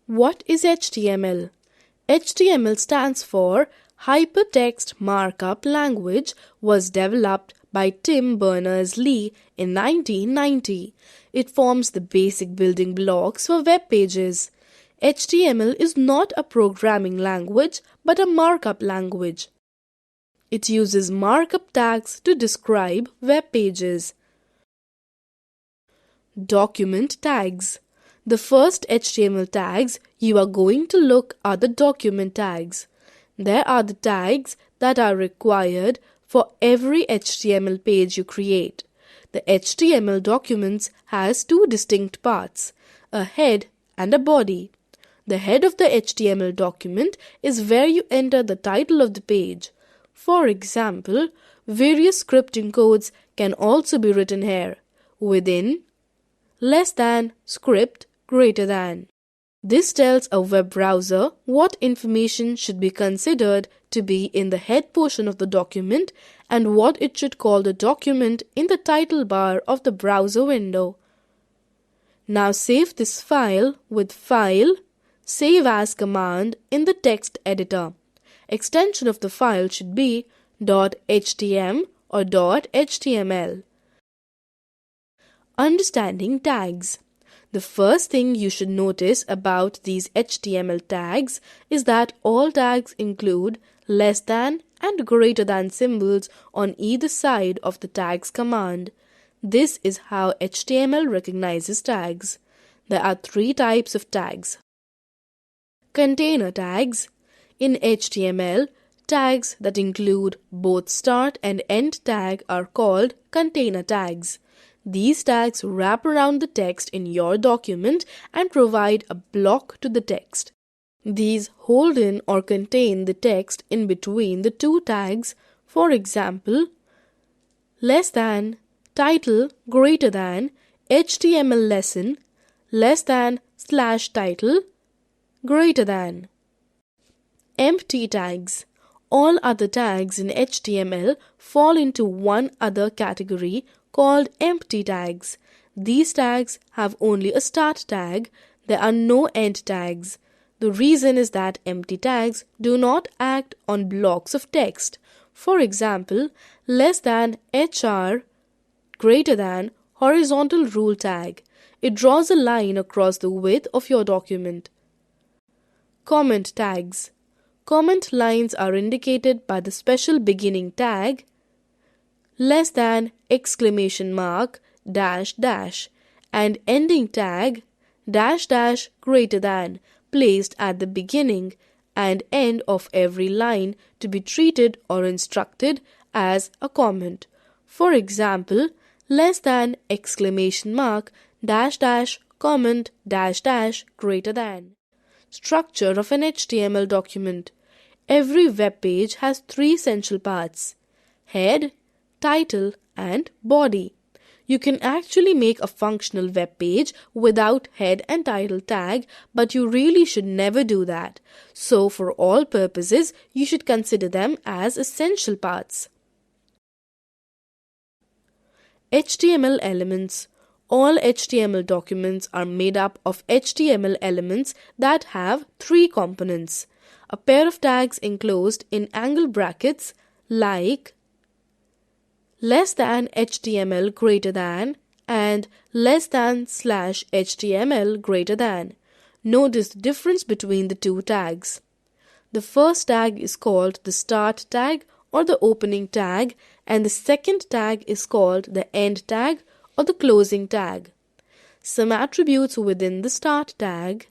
What is HTML? HTML stands for Hypertext Markup Language, was developed by Tim Berners-Lee in 1990. It forms the basic building blocks for web pages. HTML is not a programming language but a markup language. It uses markup tags to describe web pages. Document tags. The first HTML tags you are going to look are the document tags. There are the tags that are required for every HTML page you create. The HTML documents has two distinct parts, a head and a body. The head of the HTML document is where you enter the title of the page. For example, various scripting codes can also be written here. Within, less than, script, greater than. This tells a web browser what information should be considered to be in the head portion of the document and what it should call the document in the title bar of the browser window. Now save this file with File, Save As command in the text editor. Extension of the file should be .htm or .html. Understanding tags. The first thing you should notice about these HTML tags is that all tags include less than and greater than symbols on either side of the tags command. This is how HTML recognizes tags. There are three types of tags. Container tags. In HTML, tags that include both start and end tag are called container tags. These tags wrap around the text in your document and provide a block to the text. These hold in or contain the text in between the two tags. For example, less than, title, greater than, HTML lesson, less than, /title, greater than. Empty tags. All other tags in HTML fall into one other category called empty tags. These tags have only a start tag. There are no end tags. The reason is that empty tags do not act on blocks of text. For example, less than HR, greater than horizontal rule tag. It draws a line across the width of your document. Comment tags. Comment lines are indicated by the special beginning tag less than exclamation mark dash dash and ending tag dash dash greater than placed at the beginning and end of every line to be treated or instructed as a comment. For example, less than exclamation mark dash dash comment dash dash greater than. Structure of an HTML document. Every web page has three essential parts: head, title, and body. You can actually make a functional web page without head and title tag, but you really should never do that. So for all purposes, you should consider them as essential parts. HTML elements. All HTML documents are made up of HTML elements that have three components. A pair of tags enclosed in angle brackets like less than HTML greater than and less than /HTML greater than. Notice the difference between the two tags. The first tag is called the start tag or the opening tag, and the second tag is called the end tag or the closing tag. Some attributes within the start tag.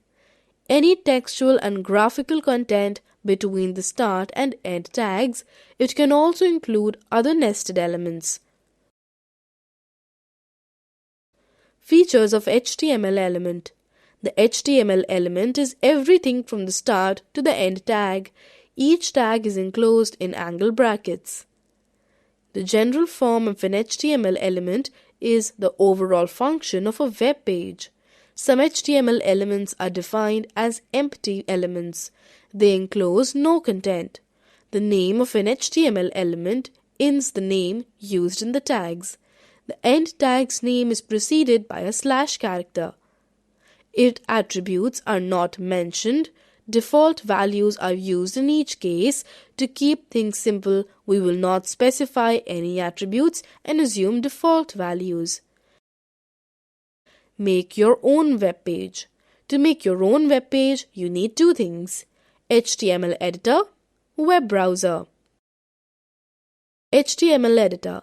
Any textual and graphical content between the start and end tags. It can also include other nested elements. Features of HTML element. The HTML element is everything from the start to the end tag. Each tag is enclosed in angle brackets. The general form of an HTML element is the overall function of a web page. Some HTML elements are defined as empty elements. They enclose no content. The name of an HTML element is the name used in the tags. The end tag's name is preceded by a / character. If attributes are not mentioned, default values are used in each case. To keep things simple, we will not specify any attributes and assume default values. Make your own web page. To make your own web page, you need two things: HTML editor, web browser. HTML editor.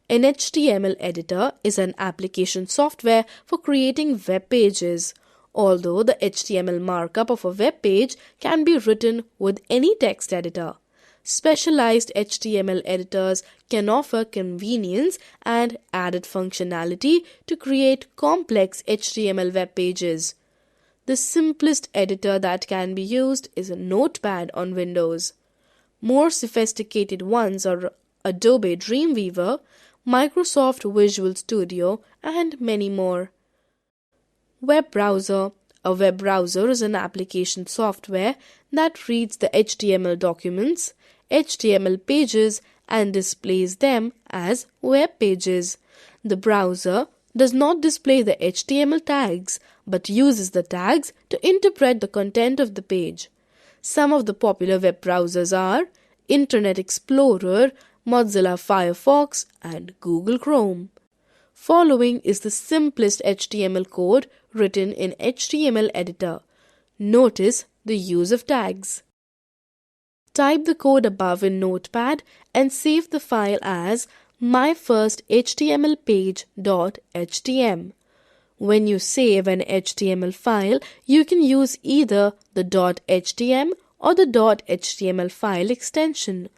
An HTML editor is an application software for creating web pages. Although the HTML markup of a web page can be written with any text editor, specialized HTML editors can offer convenience and added functionality to create complex HTML web pages. The simplest editor that can be used is a Notepad on Windows. More sophisticated ones are Adobe Dreamweaver, Microsoft Visual Studio, and many more. Web browser. A web browser is an application software that reads the HTML documents, HTML pages, and displays them as web pages. The browser does not display the HTML tags but uses the tags to interpret the content of the page. Some of the popular web browsers are Internet Explorer, Mozilla Firefox, and Google Chrome. Following is the simplest HTML code written in HTML editor. Notice the use of tags. Type the code above in Notepad and save the file as myfirsthtmlpage.htm. When you save an HTML file, you can use either the .htm or the .html file extension.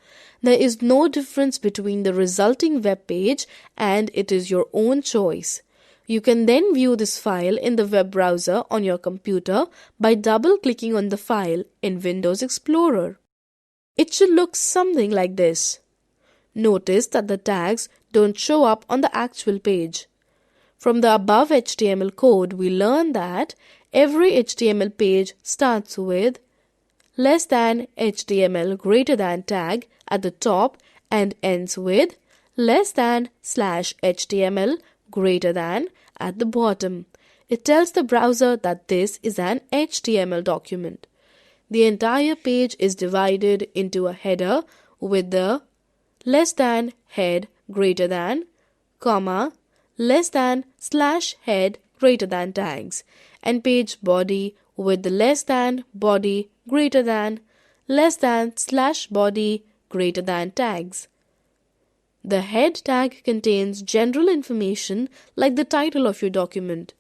There is no difference between the resulting web page and it is your own choice. You can then view this file in the web browser on your computer by double-clicking on the file in Windows Explorer. It should look something like this. Notice that the tags don't show up on the actual page. From the above HTML code, we learn that every HTML page starts with less than HTML greater than tag at the top and ends with less than /HTML greater than at the bottom. It tells the browser that this is an HTML document. The entire page is divided into a header with the less than head greater than, comma, less than /head greater than tags, and page body with the less than body greater than, less than /body greater than tags. The head tag contains general information like the title of your document.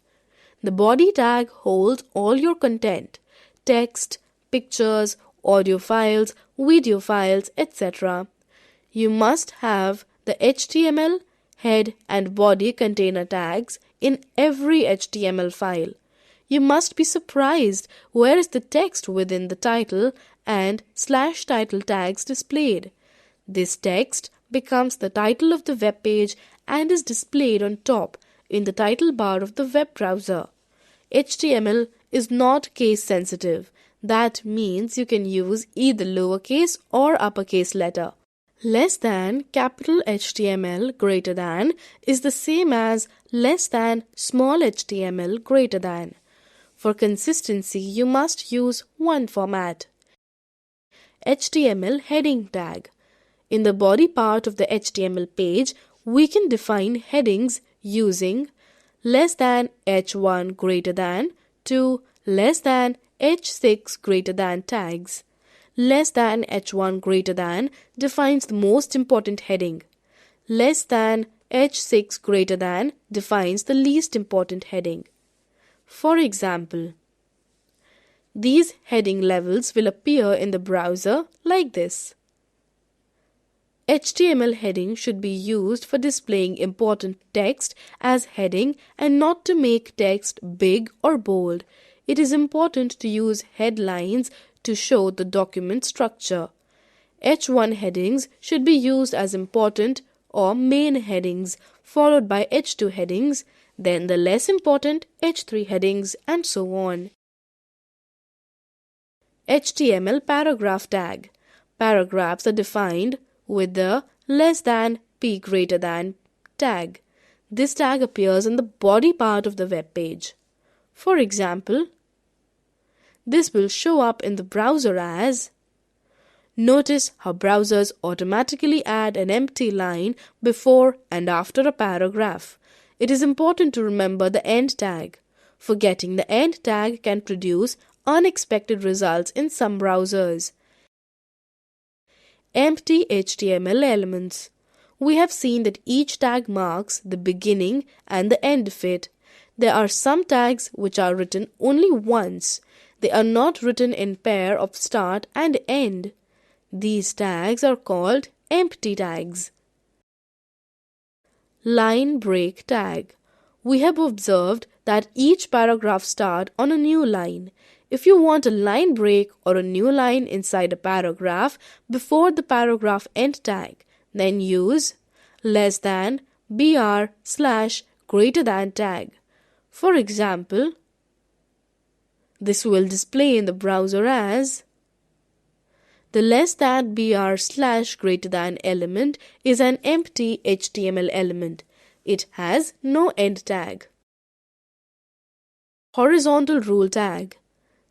The body tag holds all your content: text, pictures, audio files, video files, etc. You must have the HTML, head and body container tags in every HTML file. You must be surprised where is the text within the title and /title tags displayed. This text becomes the title of the web page and is displayed on top in the title bar of the web browser. HTML is not case sensitive. That means you can use either lowercase or uppercase letter. Less than capital HTML greater than is the same as less than small html greater than. For consistency, you must use one format. HTML heading tag. In the body part of the HTML page, we can define headings using less than h1 greater than to less than h6 greater than tags. Less than h1 greater than defines the most important heading. Less than h6 greater than defines the least important heading. For example, these heading levels will appear in the browser like this. HTML heading should be used for displaying important text as heading and not to make text big or bold. It is important to use headlines to show the document structure. H1 headings should be used as important or main headings, followed by H2 headings, then the less important H3 headings, and so on. HTML paragraph tag. Paragraphs are defined with the less than p greater than tag. This tag appears in the body part of the web page. For example, this will show up in the browser as. Notice how browsers automatically add an empty line before and after a paragraph. It is important to remember the end tag. Forgetting the end tag can produce unexpected results in some browsers. Empty HTML elements. We have seen that each tag marks the beginning and the end of it. There are some tags which are written only once. They are not written in pair of start and end. These tags are called empty tags. Line break tag. We have observed that each paragraph starts on a new line. If you want a line break or a new line inside a paragraph before the paragraph end tag, then use less than, br, / greater than tag. For example, this will display in the browser as. The less than, br, / greater than element is an empty HTML element. It has no end tag. Horizontal rule tag.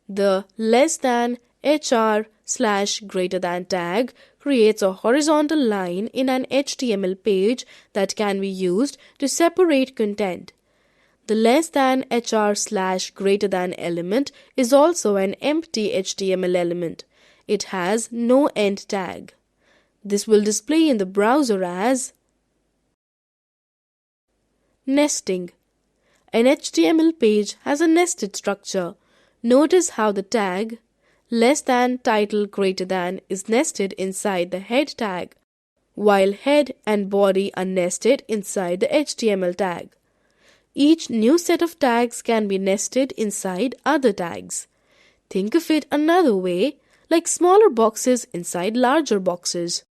The less than, hr, / greater than tag creates a horizontal line in an HTML page that can be used to separate content. The less than, hr, / greater than element is also an empty HTML element. It has no end tag. This will display in the browser as. Nesting. An HTML page has a nested structure. Notice how the tag less than, title, greater than is nested inside the head tag, while head and body are nested inside the HTML tag. Each new set of tags can be nested inside other tags. Think of it another way, like smaller boxes inside larger boxes.